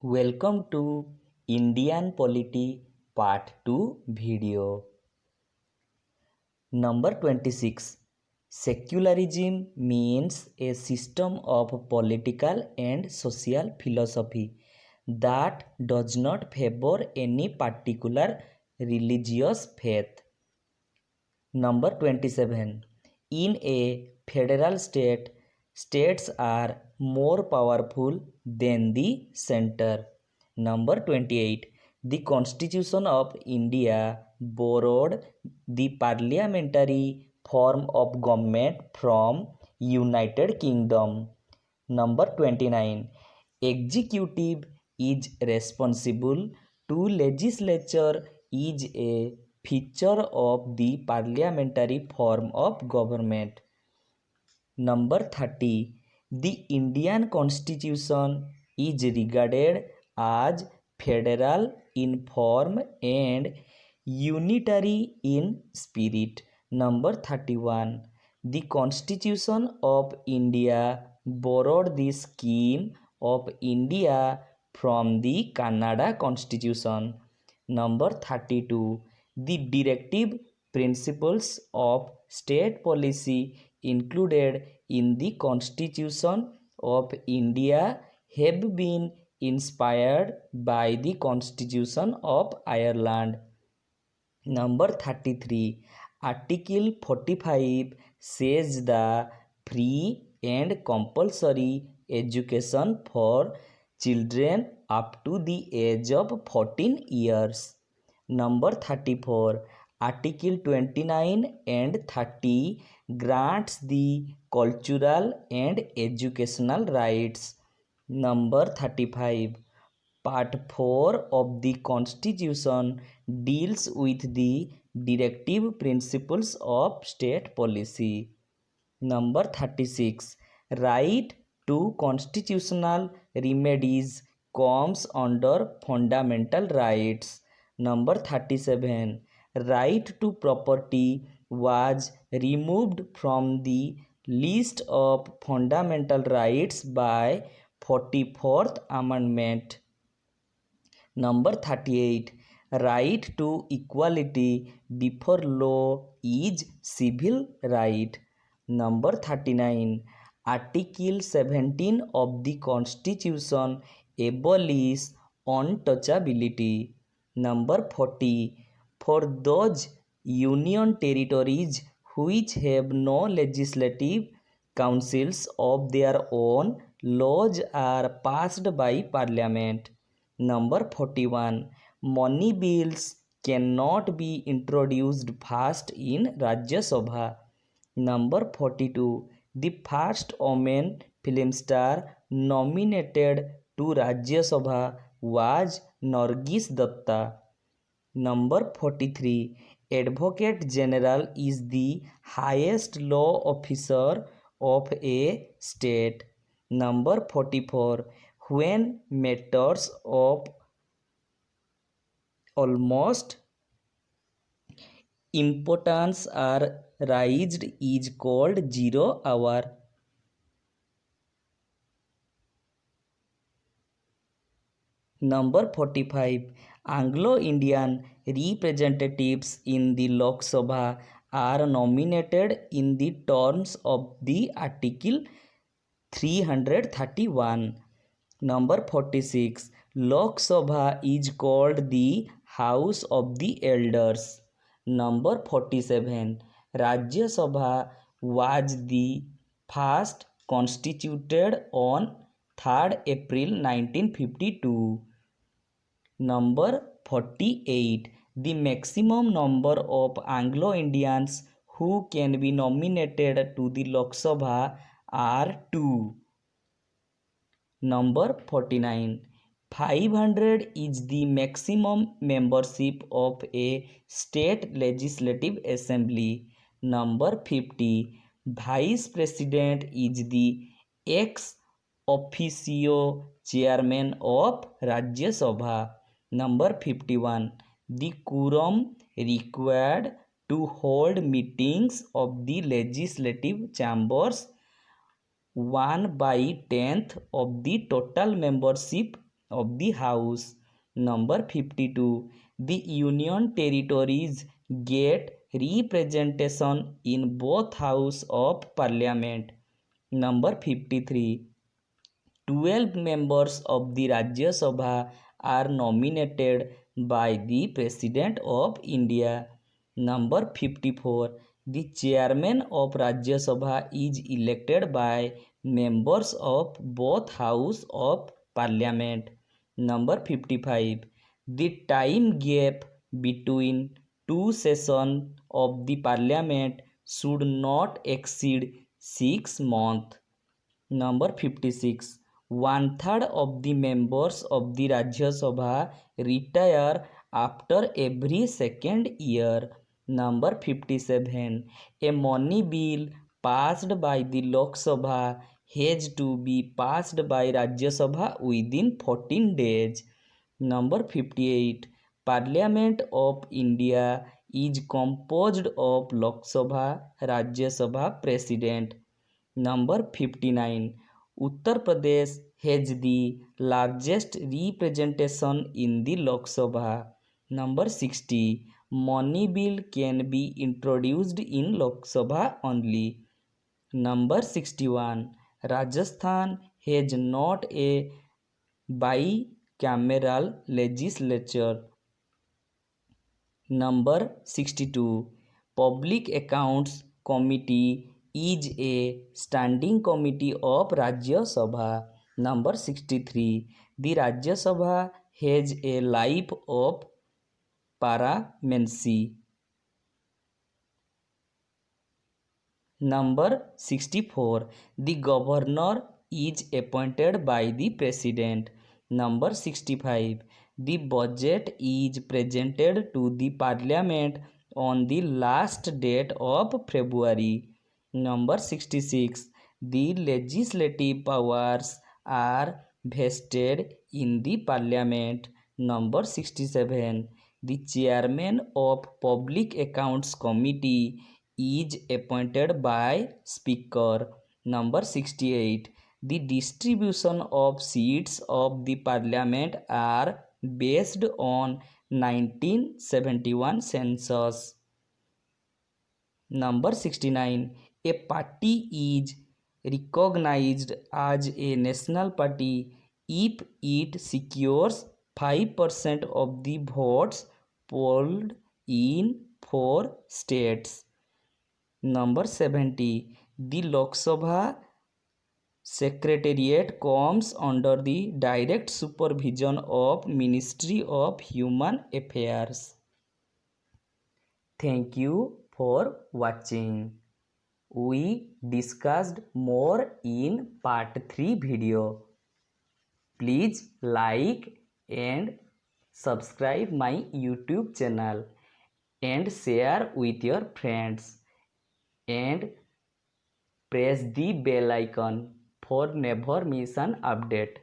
Welcome to Indian Polity Part 2 video. Number 26. Secularism means a system of political and social philosophy that does not favor any particular religious faith. Number 27. In a federal state, states are more powerful than the center. Number 28. The Constitution of India borrowed the parliamentary form of government from United Kingdom. Number 29. Executive is responsible to legislature is a feature of the parliamentary form of government. Number 30. The Indian Constitution is regarded as federal in form and unitary in spirit. Number 31. The Constitution of India borrowed the scheme of India from the Canada Constitution. Number 32. The directive principles of state policy included in the Constitution of India have been inspired by the Constitution of Ireland. Number 33. Article 45 says the free and compulsory education for children up to the age of 14 years. Number 34. Article 29 and 30 grants the cultural and educational rights. Number 35. Part 4 of the Constitution deals with the directive principles of state policy. Number 36. Right to constitutional remedies comes under fundamental rights. Number 37. Right to property was removed from the list of fundamental rights by 44th Amendment. Number 38. Right to equality before law is civil right. Number 39. Article 17 of the Constitution abolishes untouchability. Number 40. For those union territories which have no legislative councils of their own, laws are passed by Parliament. Number 41. Money bills cannot be introduced first in Rajya Sabha. Number 42. The first woman film star nominated to Rajya Sabha was Nargis Datta. Number 43. Advocate General is the highest law officer of a state. Number 44. When matters of almost importance are raised is called 0 hour. Number 45. Anglo-Indian representatives in the Lok Sabha are nominated in the terms of the Article 331. Number 46. Lok Sabha is called the House of the Elders. Number 47. Rajya Sabha was the first constituted on 3rd April 1952. Number 48. The maximum number of Anglo-Indians who can be nominated to the Lok Sabha are 2. Number 49. 500 is the maximum membership of a state legislative assembly. Number 50. Vice President is the ex officio chairman of Rajya Sabha. Number 51. The quorum required to hold meetings of the legislative chambers 1/10 of the total membership of the House. Number 52. The Union Territories get representation in both House of Parliament. Number 53. 12 members of the Rajya Sabha are nominated by the President of India. Number 54. The chairman of Rajya Sabha is elected by members of both House of Parliament. Number 55. The time gap between two sessions of the Parliament should not exceed 6 months. Number 56. One third of the members of the Rajya Sabha retire after every second year. Number 57. A money bill passed by the Lok Sabha has to be passed by Rajya Sabha within 14 days. Number 58. Parliament of India is composed of Lok Sabha, Rajya Sabha President. Number 59. Uttar Pradesh has the largest representation in the Lok Sabha. Number 60. Money bill can be introduced in Lok Sabha only. Number 61. Rajasthan has not a bicameral legislature. Number 62. Public Accounts Committee is a standing committee of Rajya Sabha. Number 63. The Rajya Sabha has a life of parliamentary. Number 64. The governor is appointed by the president. Number 65. The budget is presented to the parliament on the last date of February. Number 66. The legislative powers are vested in the parliament. Number 67. The chairman of Public Accounts Committee is appointed by Speaker. Number 68. The distribution of seats of the Parliament are based on 1971 census. Number 69. A party is recognized as a national party if it secures 5% of the votes polled in 4 states. Number 70. The Lok Sabha Secretariat comes under the direct supervision of Ministry of Human Affairs. Thank you for watching. We discussed more in part 3 video. Please like and subscribe my YouTube channel and share with your friends. And press the bell icon for never miss an update.